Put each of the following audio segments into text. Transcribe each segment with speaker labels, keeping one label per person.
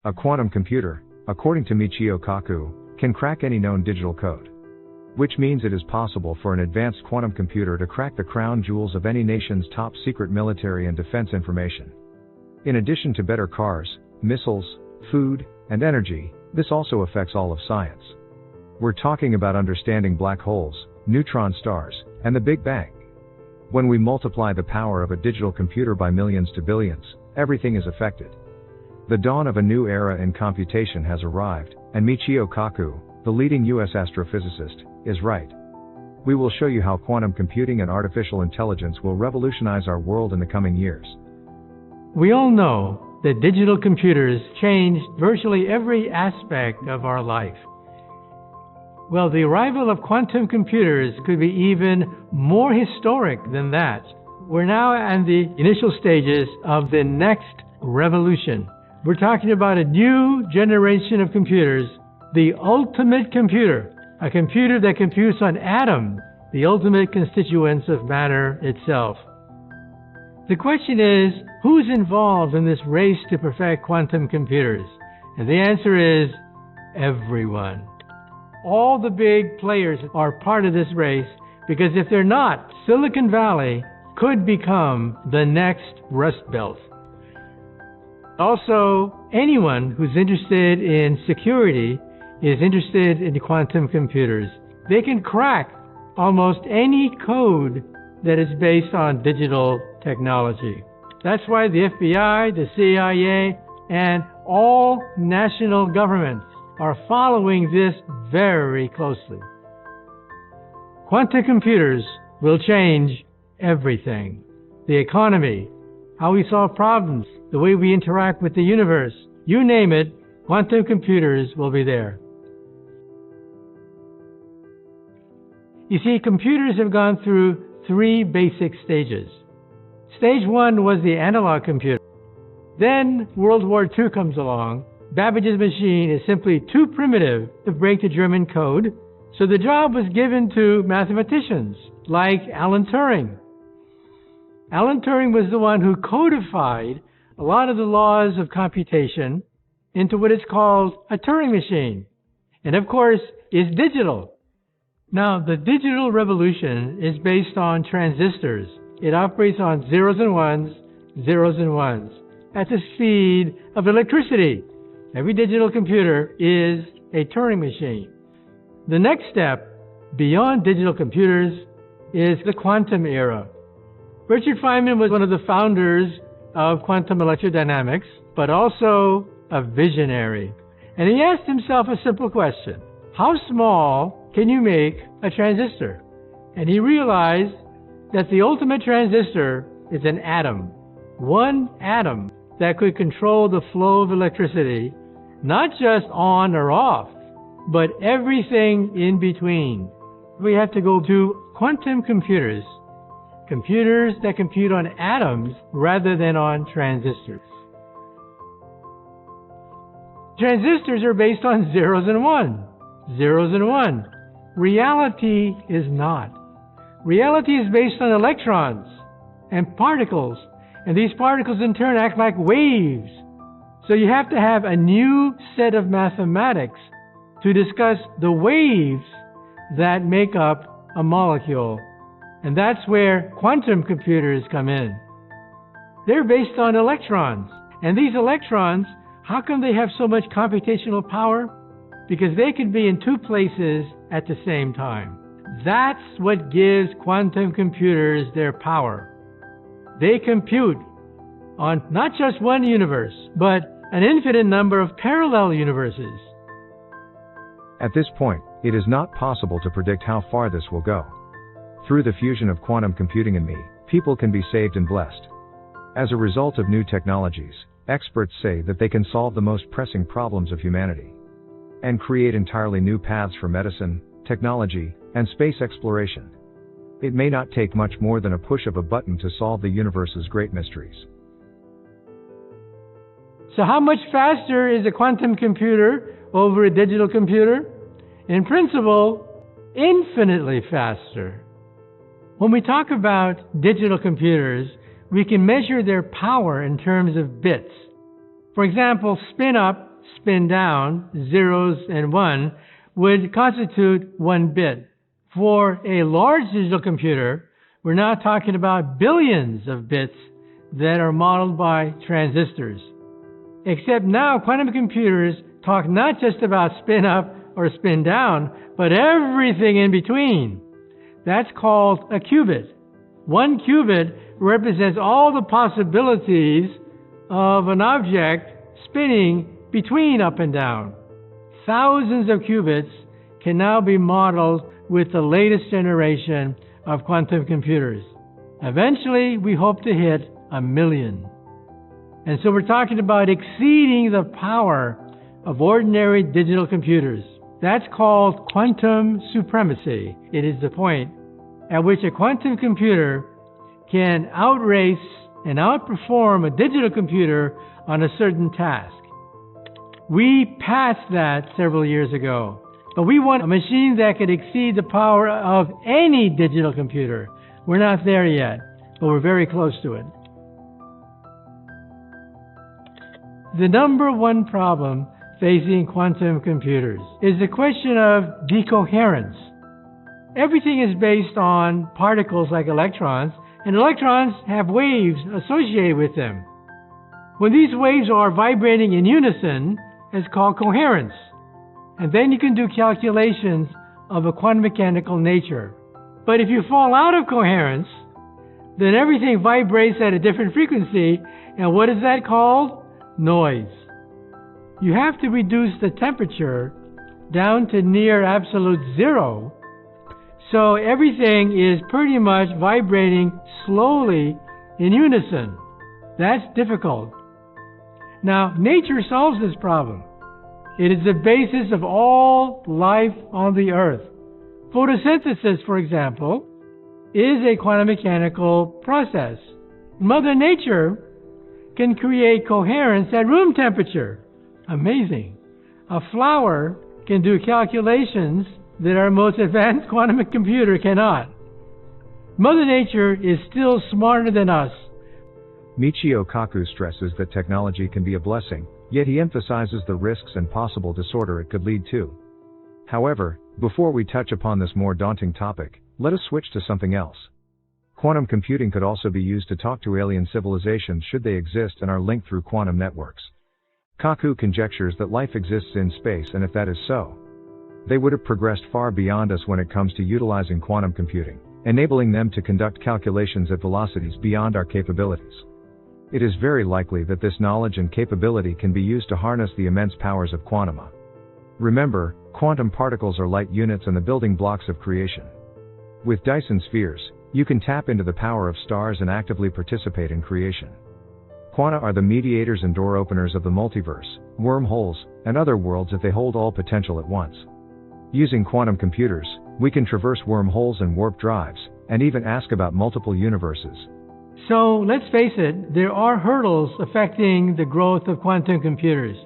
Speaker 1: A quantum computer, according to Michio Kaku, can crack any known digital code. Which means it is possible for an advanced quantum computer to crack the crown jewels of any nation's top secret military and defense information. In addition to better cars, missiles, food, and energy, this also affects all of science. We're talking about understanding black holes, neutron stars, and the Big Bang. When we multiply the power of a digital computer by millions to billions, everything is affected. The dawn of a new era in computation has arrived, and Michio Kaku, the leading US astrophysicist, is right. We will show you how quantum computing and artificial intelligence will revolutionize our world in the coming years.
Speaker 2: We all know that digital computers changed virtually every aspect of our life. Well, the arrival of quantum computers could be even more historic than that. We're now in the initial stages of the next revolution. We're talking about a new generation of computers, the ultimate computer, a computer that computes on atoms, the ultimate constituents of matter itself. The question is, who's involved in this race to perfect quantum computers? And the answer is everyone. All the big players are part of this race, because if they're not, Silicon Valley could become the next Rust Belt. Also, anyone who's interested in security is interested in quantum computers. They can crack almost any code that is based on digital technology. That's why the FBI, the CIA, and all national governments are following this very closely. Quantum computers will change everything. The economy, how we solve problems, the way we interact with the universe, you name it, quantum computers will be there. You see, computers have gone through three basic stages. Stage one was the analog computer. Then World War II comes along. Babbage's machine is simply too primitive to break the German code, so the job was given to mathematicians like Alan Turing. Alan Turing was the one who codified a lot of the laws of computation into what is called a Turing machine, and of course is digital. Now, the digital revolution is based on transistors. It operates on zeros and ones, at the speed of electricity. Every digital computer is a Turing machine. The next step beyond digital computers is the quantum era. Richard Feynman was one of the founders of quantum electrodynamics, but also a visionary. And he asked himself a simple question: how small can you make a transistor? And he realized that the ultimate transistor is an atom. One atom that could control the flow of electricity, not just on or off, but everything in between. We have to go to quantum computers. Computers that compute on atoms rather than on transistors. Transistors are based on zeros and one. Reality is not. Reality is based on electrons and particles, and these particles in turn act like waves. So you have to have a new set of mathematics to discuss the waves that make up a molecule. And that's where quantum computers come in. They're based on electrons. And these electrons, how come they have so much computational power? Because they can be in two places at the same time. That's what gives quantum computers their power. They compute on not just one universe, but an infinite number of parallel universes.
Speaker 1: At this point, it is not possible to predict how far this will go. Through the fusion of quantum computing and me, people can be saved and blessed. As a result of new technologies, experts say that they can solve the most pressing problems of humanity and create entirely new paths for medicine, technology, and space exploration. It may not take much more than a push of a button to solve the universe's great mysteries.
Speaker 2: So how much faster is a quantum computer over a digital computer? In principle, infinitely faster. When we talk about digital computers, we can measure their power in terms of bits. For example, spin up spin down, zeros and one, would constitute 1 bit. For a large digital computer, we're now talking about billions of bits that are modeled by transistors. Except now quantum computers talk not just about spin up or spin down, but everything in between. That's called a qubit. 1 qubit represents all the possibilities of an object spinning between up and down. Thousands of qubits can now be modeled with the latest generation of quantum computers. Eventually, we hope to hit 1 million. And so we're talking about exceeding the power of ordinary digital computers. That's called quantum supremacy. It is the point at which a quantum computer can outrace and outperform a digital computer on a certain task. We passed that several years ago, but we want a machine that could exceed the power of any digital computer. We're not there yet, but we're very close to it. The number one problem facing quantum computers is the question of decoherence. Everything is based on particles like electrons, and electrons have waves associated with them. When these waves are vibrating in unison, it's called coherence. And then you can do calculations of a quantum mechanical nature. But if you fall out of coherence, then everything vibrates at a different frequency, and what is that called? Noise. You have to reduce the temperature down to near absolute zero, so everything is pretty much vibrating slowly in unison. That's difficult. Now, nature solves this problem. It is the basis of all life on the earth. Photosynthesis, for example, is a quantum mechanical process. Mother Nature can create coherence at room temperature. Amazing. A flower can do calculations that our most advanced quantum computer cannot. Mother Nature is still smarter than us.
Speaker 1: Michio Kaku stresses that technology can be a blessing, yet he emphasizes the risks and possible disorder it could lead to. However, before we touch upon this more daunting topic, let us switch to something else. Quantum computing could also be used to talk to alien civilizations should they exist and are linked through quantum networks. Kaku conjectures that life exists in space, and if that is so, they would have progressed far beyond us when it comes to utilizing quantum computing, enabling them to conduct calculations at velocities beyond our capabilities. It is very likely that this knowledge and capability can be used to harness the immense powers of quantum. Remember, quantum particles are light units and the building blocks of creation. With Dyson spheres, you can tap into the power of stars and actively participate in creation. Quanta are the mediators and door openers of the multiverse, wormholes, and other worlds if they hold all potential at once. Using quantum computers, we can traverse wormholes and warp drives, and even ask about multiple universes.
Speaker 2: So let's face it, there are hurdles affecting the growth of quantum computers,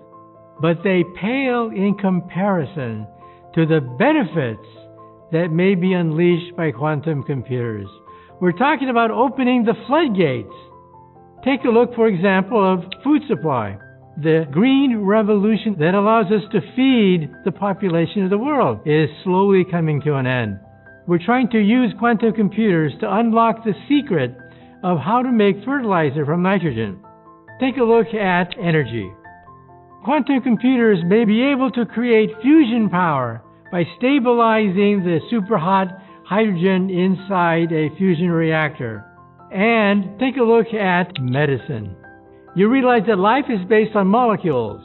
Speaker 2: but they pale in comparison to the benefits that may be unleashed by quantum computers. We're talking about opening the floodgates. Take a look, for example, of food supply. The green revolution that allows us to feed the population of the world is slowly coming to an end. We're trying to use quantum computers to unlock the secret of how to make fertilizer from nitrogen. Take a look at energy. Quantum computers may be able to create fusion power by stabilizing the superhot hydrogen inside a fusion reactor. And take a look at medicine. You realize that life is based on molecules.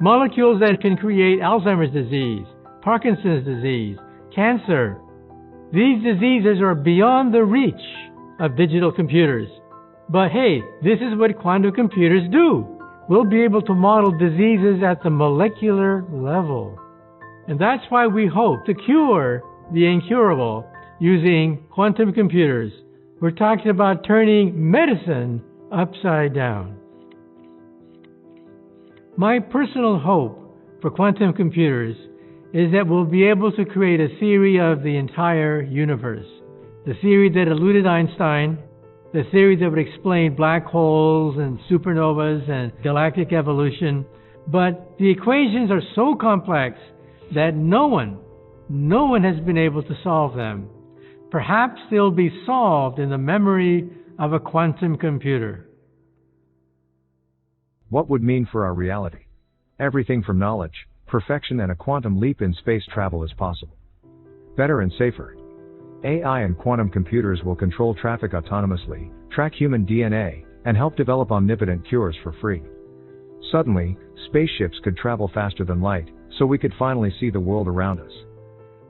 Speaker 2: Molecules that can create Alzheimer's disease, Parkinson's disease, cancer. These diseases are beyond the reach of digital computers. But hey, this is what quantum computers do. We'll be able to model diseases at the molecular level. And that's why we hope to cure the incurable using quantum computers. We're talking about turning medicine upside down. My personal hope for quantum computers is that we'll be able to create a theory of the entire universe. The theory that eluded Einstein, the theory that would explain black holes and supernovas and galactic evolution, But the equations are so complex that no one has been able to solve them. Perhaps they'll be solved in the memory of a quantum computer.
Speaker 1: What would mean for our reality? Everything from knowledge, perfection, and a quantum leap in space travel is possible. Better and safer. AI and quantum computers will control traffic autonomously, track human DNA, and help develop omnipotent cures for free. Suddenly, spaceships could travel faster than light, so we could finally see the world around us.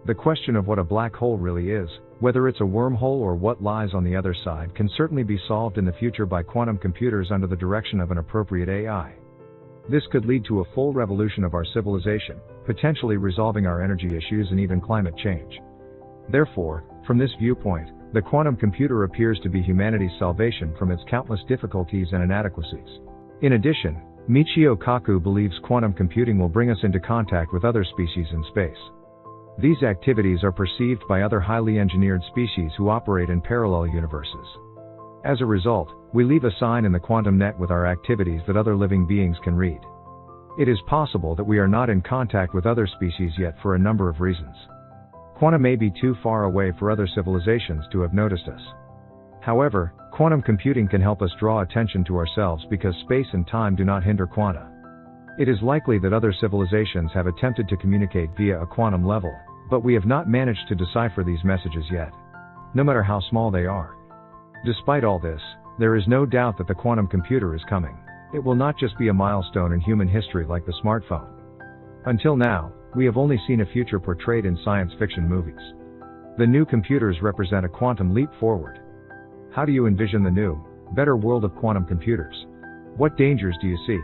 Speaker 1: The question of what a black hole really is, whether it's a wormhole or what lies on the other side, can certainly be solved in the future by quantum computers under the direction of an appropriate AI. This could lead to a full revolution of our civilization, potentially resolving our energy issues and even climate change. Therefore, from this viewpoint, the quantum computer appears to be humanity's salvation from its countless difficulties and inadequacies. In addition, Michio Kaku believes quantum computing will bring us into contact with other species in space. These activities are perceived by other highly engineered species who operate in parallel universes. As a result, we leave a sign in the quantum net with our activities that other living beings can read. It is possible that we are not in contact with other species yet for a number of reasons. Quantum may be too far away for other civilizations to have noticed us. However, quantum computing can help us draw attention to ourselves because space and time do not hinder quanta. It is likely that other civilizations have attempted to communicate via a quantum level, but we have not managed to decipher these messages yet, no matter how small they are. Despite all this, there is no doubt that the quantum computer is coming. It will not just be a milestone in human history like the smartphone. Until now, we have only seen a future portrayed in science fiction movies. The new computers represent a quantum leap forward. How do you envision the new, better world of quantum computers? What dangers do you see?